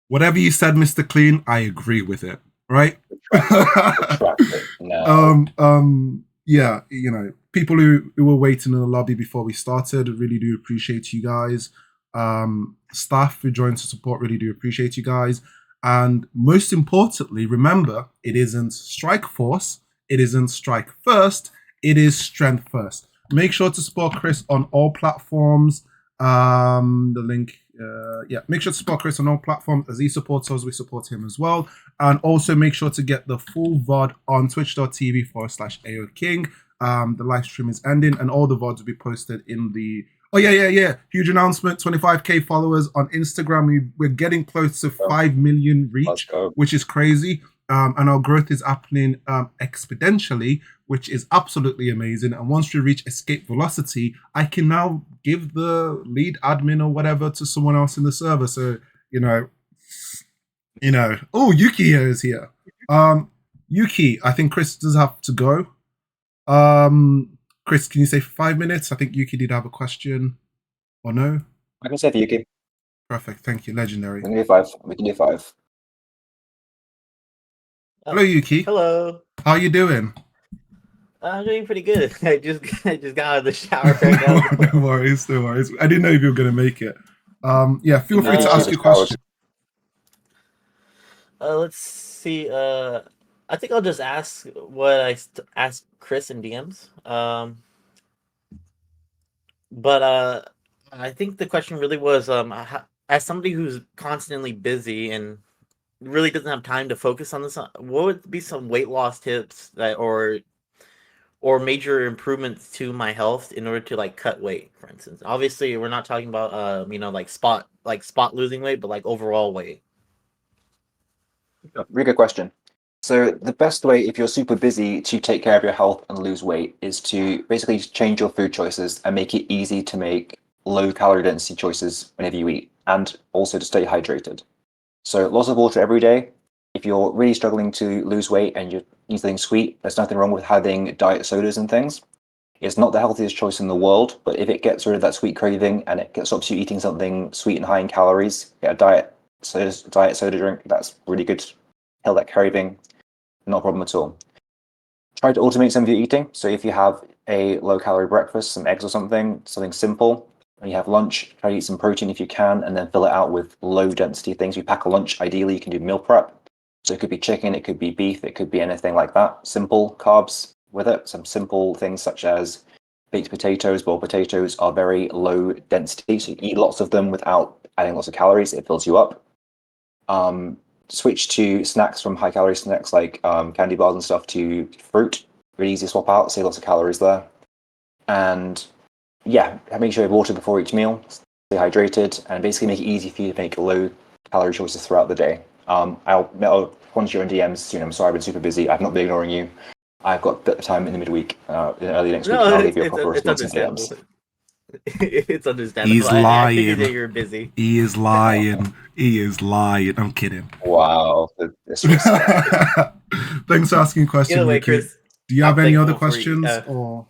Whatever you said, Mr. Clean, I agree with it. Right? Retract it now. Yeah, people who were waiting in the lobby before we started, really do appreciate you guys. Staff who joined to support, really do appreciate you guys. And most importantly, remember, it isn't strike force, it isn't strike first, it is strength first. Make sure to support Chris on all platforms. The link, make sure to support Chris on all platforms. As he supports us, we support him as well. And also make sure to get the full VOD on twitch.tv/AO King. The live stream is ending and all the VODs will be posted in the... Oh, yeah. Huge announcement. 25K followers on Instagram. We're getting close to 5 million reach, which is crazy. And our growth is happening exponentially, which is absolutely amazing. And once we reach escape velocity, I can now give the lead admin or whatever to someone else in the server. So, oh, Yuki here is here. Yuki, I think Chris does have to go. Chris, can you say 5 minutes? I think Yuki did have a question. Or no? I can say for Yuki. Perfect. Thank you. Legendary. We can do 5. We can do 5. Hello, Yuki. Hello. How are you doing? I'm doing pretty good. I just got out of the shower right now. No worries. I didn't know if you were going to make it. Yeah, feel free to ask your question. Let's see. I think I'll just ask what I asked Chris in DMs. But I think the question really was, as somebody who's constantly busy and really doesn't have time to focus on this, what would be some weight loss tips or major improvements to my health in order to cut weight, for instance? Obviously, we're not talking about spot losing weight, but overall weight. Really good question. So the best way, if you're super busy, to take care of your health and lose weight is to basically change your food choices and make it easy to make low calorie density choices whenever you eat, and also to stay hydrated. So lots of water every day. If you're really struggling to lose weight and you need something sweet, there's nothing wrong with having diet sodas and things. It's not the healthiest choice in the world, but if it gets rid of that sweet craving and it stops you eating something sweet and high in calories, get a diet soda drink, that's really good. Kill that craving, not a problem at all. Try to automate some of your eating. So if you have a low calorie breakfast, some eggs or something simple, when you have lunch, try to eat some protein if you can, and then fill it out with low density things. You pack a lunch, ideally you can do meal prep. So it could be chicken, it could be beef, it could be anything like that. Simple carbs with it. Some simple things such as baked potatoes, boiled potatoes are very low density. So you eat lots of them without adding lots of calories. It fills you up. Switch to snacks from high calorie snacks like candy bars and stuff to fruit. Really easy to swap out, save lots of calories there. And yeah, make sure you have water before each meal, stay hydrated, and basically make it easy for you to make low calorie choices throughout the day. I'll respond to you in DMs soon. I'm sorry I've been super busy. I've not been ignoring you. I've got a bit of time in the midweek, early next week, and I'll give you a proper response in DMs. It's understandable. He's I figured that lying. you're busy. He is lying. He is lying. I'm kidding. Wow, this was Thanks for asking a question, Either way, Yuki. Chris, Do you have I'm any other thankful for you. questions? Or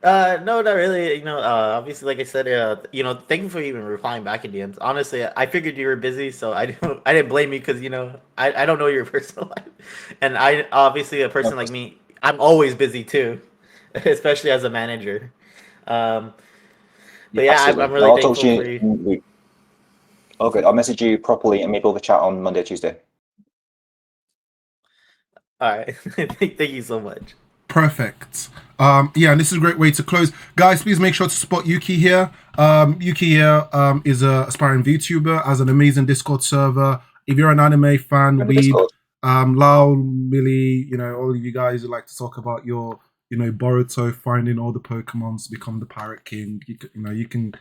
No, not really. Obviously, like I said, thank you for even replying back in DMs. Honestly, I figured you were busy, so I didn't blame you because I don't know your personal life, and I obviously a person like me, I'm always busy too, especially as a manager. But yeah, absolutely. I'm really I'll talk thankful to you for you. in a week. Okay, I'll message you properly and maybe we'll have a chat on Monday or Tuesday. All right, thank you so much. perfect. Yeah, and this is a great way to close. Guys, please make sure to support Yuki here. Yuki here is a aspiring VTuber, has an amazing Discord server. If you're an anime fan, Remember weeb, Discord? Lau, Millie, all of you guys who like to talk about your, Boruto finding all the Pokemons to become the Pirate King. You can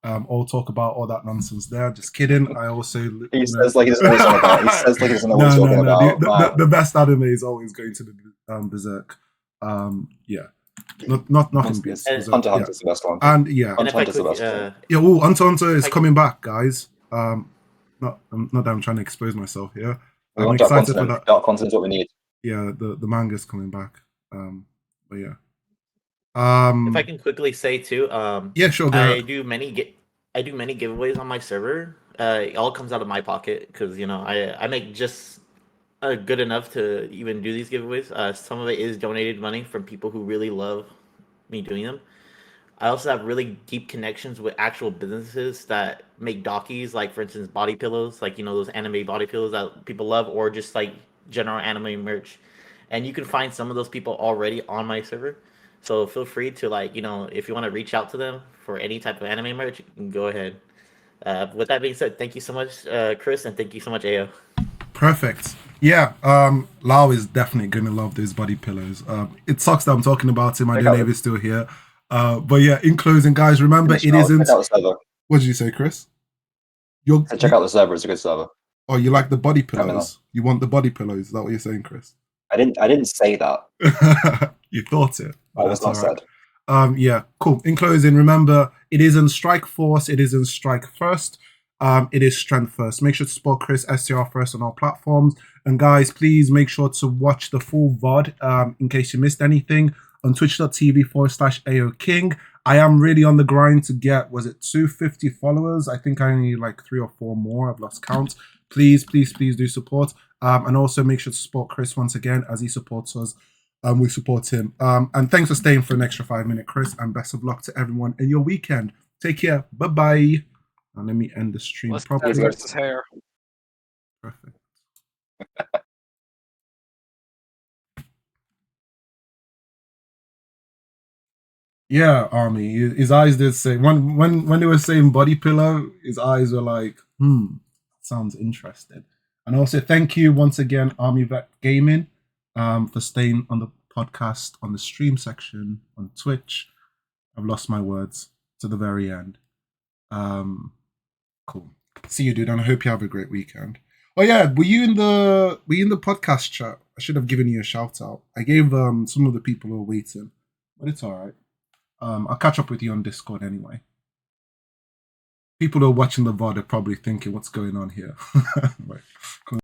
all talk about all that nonsense there. Just kidding. I also, He says like he doesn't know what he's talking about. He says like he doesn't know what he's talking about. The best anime is always going to be Berserk. Yeah. Nothing beats Berserk. Hunter Yeah. Hunter's the best one. And yeah. And if I Hunter's the could, best one. Yeah, Hunter is coming back, guys. Not that I'm trying to expose myself here. We I'm want Dark excited for Continent. that. Dark Continent's what we need. Yeah, the manga's coming back. But yeah. if I can quickly say too, Yeah, sure. Go I ahead. do many giveaways on my server. It all comes out of my pocket because I make just good enough to even do these giveaways. Some of it is donated money from people who really love me doing them. I also have really deep connections with actual businesses that make dockies, like for instance, body pillows, like those anime body pillows that people love, or just like general anime merch. And you can find some of those people already on my server. So feel free to if you want to reach out to them for any type of anime merch, you can go ahead. With that being said, thank you so much, Chris, and thank you so much, Ao. Perfect. Yeah, Lau is definitely gonna love those body pillows. It sucks that I'm talking about him. I don't know if he's still here. But yeah, in closing, guys, remember it isn't. Check out the server. What did you say, Chris? Check out the server. It's a good server. Oh, you like the body pillows? You want the body pillows? Is that what you're saying, Chris? I didn't say that. You thought it. That was not said. Yeah, cool. In closing, remember, it isn't strike force, it isn't strike first. It is strength first. Make sure to support Chris STR first on all platforms. And guys, please make sure to watch the full VOD in case you missed anything on twitch.tv/AO King. I am really on the grind to get, 250 followers? I think I need like 3 or 4 more. I've lost count. Please do support. And also make sure to support Chris once again as he supports us. We support him. And thanks for staying for an extra 5 minutes, Chris. And best of luck to everyone in your weekend. Take care. Bye-bye. And let me end the stream properly. Chris's hair. Perfect. Yeah, Army. His eyes did say when they were saying body pillow, his eyes were like, sounds interesting. And also thank you once again, Army Vet Gaming, for staying on the podcast on the stream section on Twitch. I've lost my words to the very end. Cool. See you, dude, and I hope you have a great weekend. Oh yeah, were you in the podcast chat? I should have given you a shout out. I gave some of the people who were waiting, but it's all right. I'll catch up with you on Discord anyway. People who are watching the VOD are probably thinking, "What's going on here?"